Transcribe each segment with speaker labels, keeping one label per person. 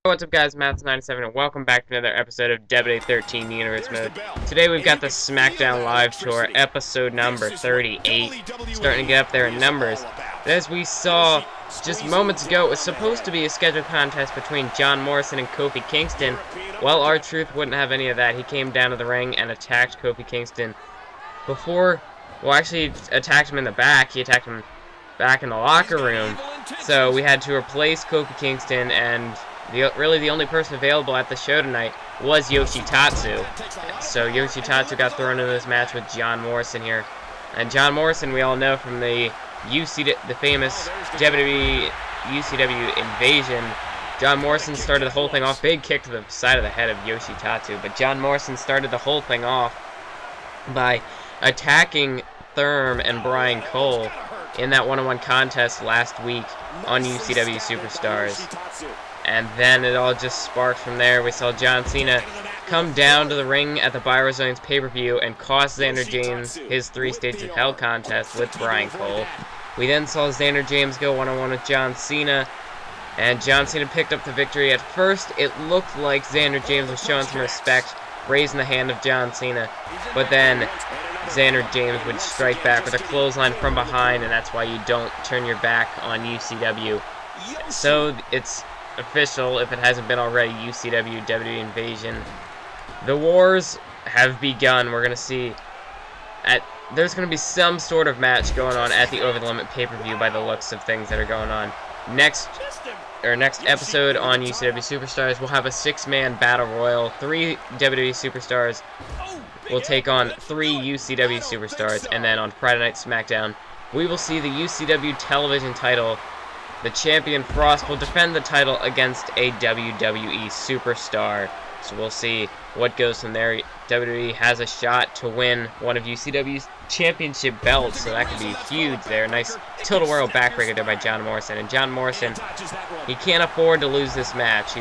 Speaker 1: What's up, guys? Matt's97 and welcome back to another episode of WWE 13 Universe Mode. Today we've got the SmackDown Live Tour, episode number 38, starting to get up there in numbers. But as we saw just moments ago, it was supposed to be a scheduled contest between John Morrison and Kofi Kingston. Well, R-Truth wouldn't have any of that. He came down to the ring and attacked Kofi Kingston before, well, actually attacked him in the back. He attacked him back in the locker room. So we had to replace Kofi Kingston, and really the only person available at the show tonight was Yoshitatsu. So Yoshitatsu got thrown into this match with John Morrison here. And John Morrison, we all know from the famous WWE UCW invasion. John Morrison started the whole thing off. Big kick to the side of the head of Yoshitatsu. But John Morrison started the whole thing off by attacking Therm and Brian Cole in that one-on-one contest last week on UCW Superstars. And then it all just sparked from there. We saw John Cena come down to the ring at the BioResilient pay-per-view and cost Xander James his 3 Stages of Hell contest with Brian Cole. We then saw Xander James go one-on-one with John Cena, and John Cena picked up the victory. At first, it looked like Xander James was showing some respect, raising the hand of John Cena, but then Xander James would strike back with a clothesline from behind, and that's why you don't turn your back on UCW. So it's official, if it hasn't been already, UCW WWE Invasion. The wars have begun. We're going to see there's going to be some sort of match going on at the Over the Limit pay-per-view by the looks of things that are going on. Next episode on UCW Superstars, we'll have a 6-man battle royal. 3 WWE Superstars will take on 3 UCW Superstars, and then on Friday Night SmackDown, we will see the UCW television title. The champion Frost will defend the title against a WWE superstar. So we'll see what goes from there. WWE has a shot to win one of UCW's championship belts, so that could be huge there. Nice Total World backbreaker there by John Morrison. And John Morrison, he can't afford to lose this match.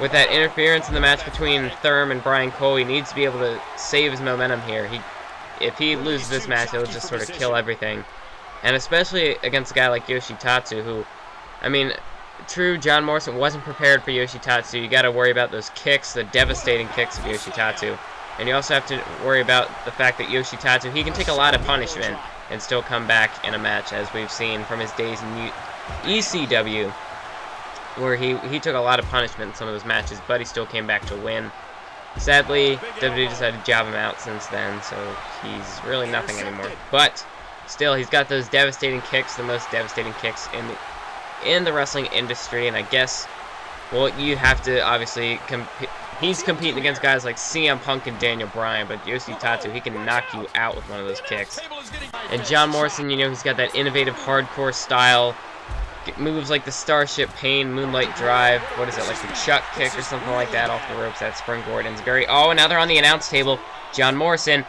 Speaker 1: With that interference in the match between Therm and Brian Cole, he needs to be able to save his momentum here. If he loses this match, it'll just sort of kill everything. And especially against a guy like Yoshitatsu, who, I mean, true, John Morrison wasn't prepared for Yoshitatsu. You got to worry about those kicks, the devastating kicks of Yoshitatsu. And you also have to worry about the fact that Yoshitatsu, he can take a lot of punishment and still come back in a match, as we've seen from his days in ECW, where he took a lot of punishment in some of those matches, but he still came back to win. Sadly, WWE decided to job him out since then, so he's really nothing anymore. But still, he's got those devastating kicks, the most devastating kicks in the wrestling industry, and I guess, well, you have to obviously he's competing against guys like CM Punk and Daniel Bryan, but Yoshitatsu, he can knock you out with one of those kicks. And John Morrison, you know, he's got that innovative hardcore style, moves like the Starship Pain, Moonlight Drive, what is it, like the Chuck kick or something like that off the ropes, that springboard enziguri. Oh, and now they're on the announce table. John Morrison,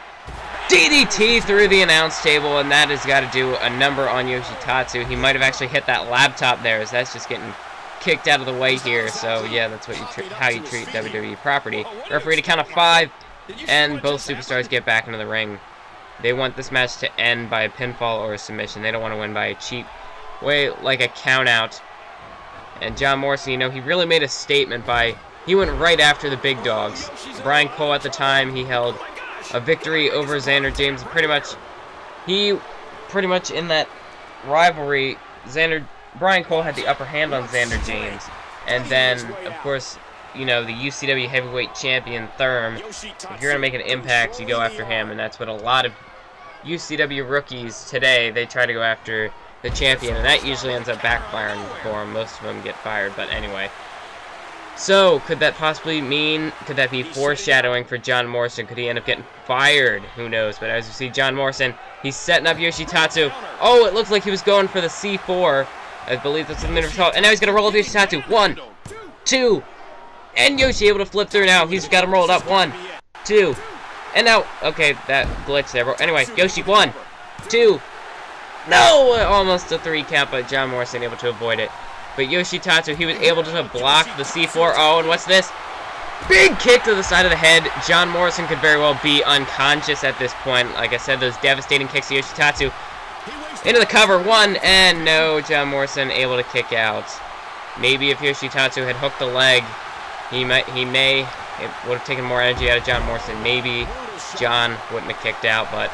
Speaker 1: DDT through the announce table, and that has got to do a number on Yoshitatsu. He might have actually hit that laptop there, as that's just getting kicked out of the way here. So yeah, that's what how you treat WWE property. Referee to count of 5, and both superstars get back into the ring. They want this match to end by a pinfall or a submission. They don't want to win by a cheap way like a count out. And John Morrison, you know, he really made a statement he went right after the big dogs. Brian Cole at the time, he held a victory over Xander James. Pretty much in that rivalry, Brian Cole had the upper hand on Xander James. And then, of course, you know, the UCW heavyweight champion Therm, if you're going to make an impact, you go after him. And that's what a lot of UCW rookies today, they try to go after the champion. And that usually ends up backfiring for them. Most of them get fired, but anyway. So, could that possibly could that be foreshadowing for John Morrison? Could he end up getting fired? Who knows? But as you see, John Morrison, he's setting up Yoshitatsu. Oh, it looks like he was going for the C4. I believe that's the minute of call. And now he's going to roll up Yoshitatsu. 1, 2. And Yoshi able to flip through now. He's got him rolled up. 1, 2. And now, okay, that glitch there. Anyway, Yoshi, 1, 2. No! Almost a 3 count, but John Morrison able to avoid it. But Yoshitatsu, he was able to block the C4. Oh, and what's this? Big kick to the side of the head. John Morrison could very well be unconscious at this point. Like I said, those devastating kicks to Yoshitatsu. Into the cover, 1, and no, John Morrison able to kick out. Maybe if Yoshitatsu had hooked the leg, it would have taken more energy out of John Morrison. Maybe John wouldn't have kicked out, but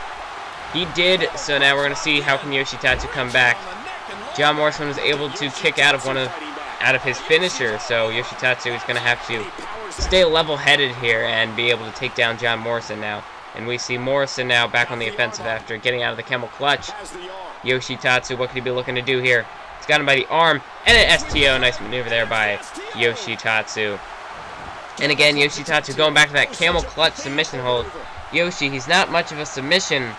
Speaker 1: he did. So now we're going to see how can Yoshitatsu come back. John Morrison was able to kick out of his finisher, so Yoshitatsu is going to have to stay level-headed here and be able to take down John Morrison now. And we see Morrison now back on the offensive after getting out of the camel clutch. Yoshitatsu, what could he be looking to do here? He's got him by the arm, and an STO. Nice maneuver there by Yoshitatsu. And again, Yoshitatsu going back to that camel clutch submission hold. Yoshi, he's not much of a submission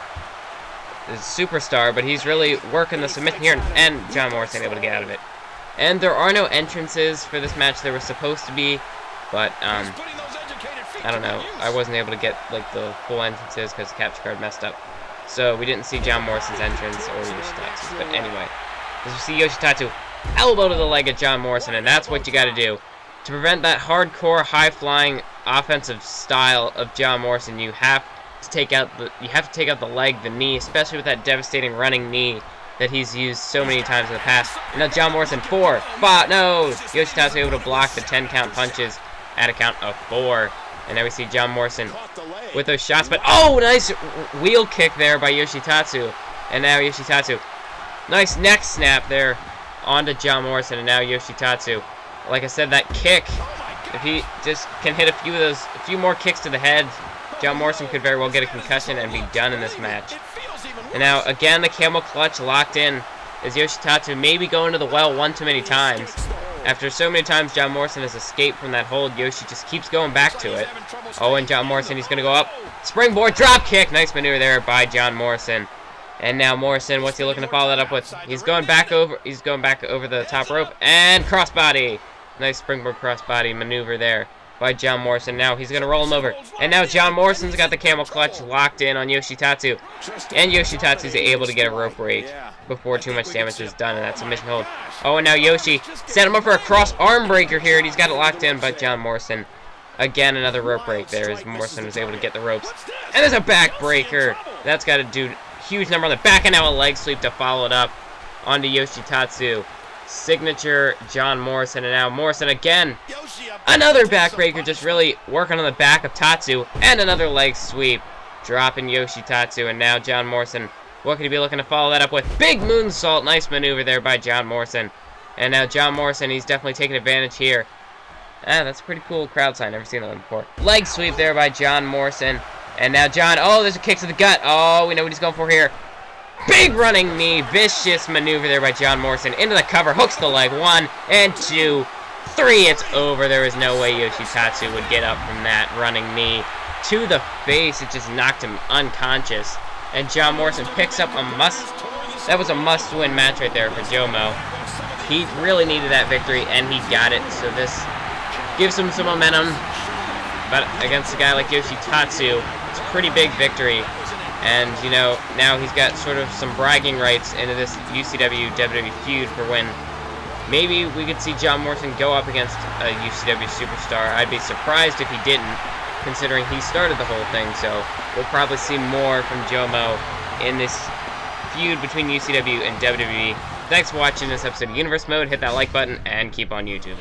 Speaker 1: superstar, but he's really working the submission here, and John Morrison able to get out of it. And there are no entrances for this match. There was supposed to be, but I don't know. I wasn't able to get like the full entrances because the capture card messed up. So we didn't see John Morrison's entrance or Yoshitatsu's. But anyway, as we see Yoshitatsu elbow to the leg at John Morrison, and that's what you got to do to prevent that hardcore, high-flying offensive style of John Morrison. You have to take out the leg, the knee, especially with that devastating running knee that he's used so many times in the past. And now John Morrison, 4, 5, no! Yoshitatsu able to block the 10-count punches at a count of 4. And now we see John Morrison with those shots, but oh, nice wheel kick there by Yoshitatsu. And now Yoshitatsu, nice neck snap there onto John Morrison, and now Yoshitatsu. Like I said, that kick, if he just can hit a few more kicks to the head, John Morrison could very well get a concussion and be done in this match. And now, again, the camel clutch locked in as Yoshitatsu maybe going to the well one too many times. After so many times John Morrison has escaped from that hold, Yoshi just keeps going back to it. Oh, and John Morrison, he's going to go up. Springboard drop kick. Nice maneuver there by John Morrison. And now Morrison, what's he looking to follow that up with? He's going back over the top rope and crossbody. Nice springboard crossbody maneuver there by John Morrison. Now he's going to roll him over. And now John Morrison's got the camel clutch locked in on Yoshitatsu. And Yoshitatsu's able to get a rope break before too much damage is done in that submission hold. Oh, and now Yoshi set him up for a cross arm breaker here, and he's got it locked in by John Morrison. Again, another rope break there as Morrison was able to get the ropes. And there's a back breaker. That's got to do a huge number on the back, and now a leg sweep to follow it up onto Yoshitatsu. Signature John Morrison, and now Morrison again. Another backbreaker, just really working on the back of Tatsu, and another leg sweep, dropping Yoshitatsu, and now John Morrison. What could he be looking to follow that up with? Big moonsault, nice maneuver there by John Morrison. And now John Morrison, he's definitely taking advantage here. That's a pretty cool crowd sign, never seen that one before. Leg sweep there by John Morrison, and now John, oh, there's a kick to the gut. Oh, we know what he's going for here. Big running knee, vicious maneuver there by John Morrison. Into the cover, hooks the leg, 1 and 2, 3, it's over. There is no way Yoshitatsu would get up from that running knee to the face. It just knocked him unconscious. And John Morrison picks up that was a must-win match right there for Jomo. He really needed that victory, and he got it. So this gives him some momentum. But against a guy like Yoshitatsu, it's a pretty big victory. And, you know, now he's got sort of some bragging rights into this UCW-WWE feud for when maybe we could see John Morrison go up against a UCW superstar. I'd be surprised if he didn't, considering he started the whole thing. So we'll probably see more from Jomo in this feud between UCW and WWE. Thanks for watching this episode of Universe Mode. Hit that like button and keep on YouTube.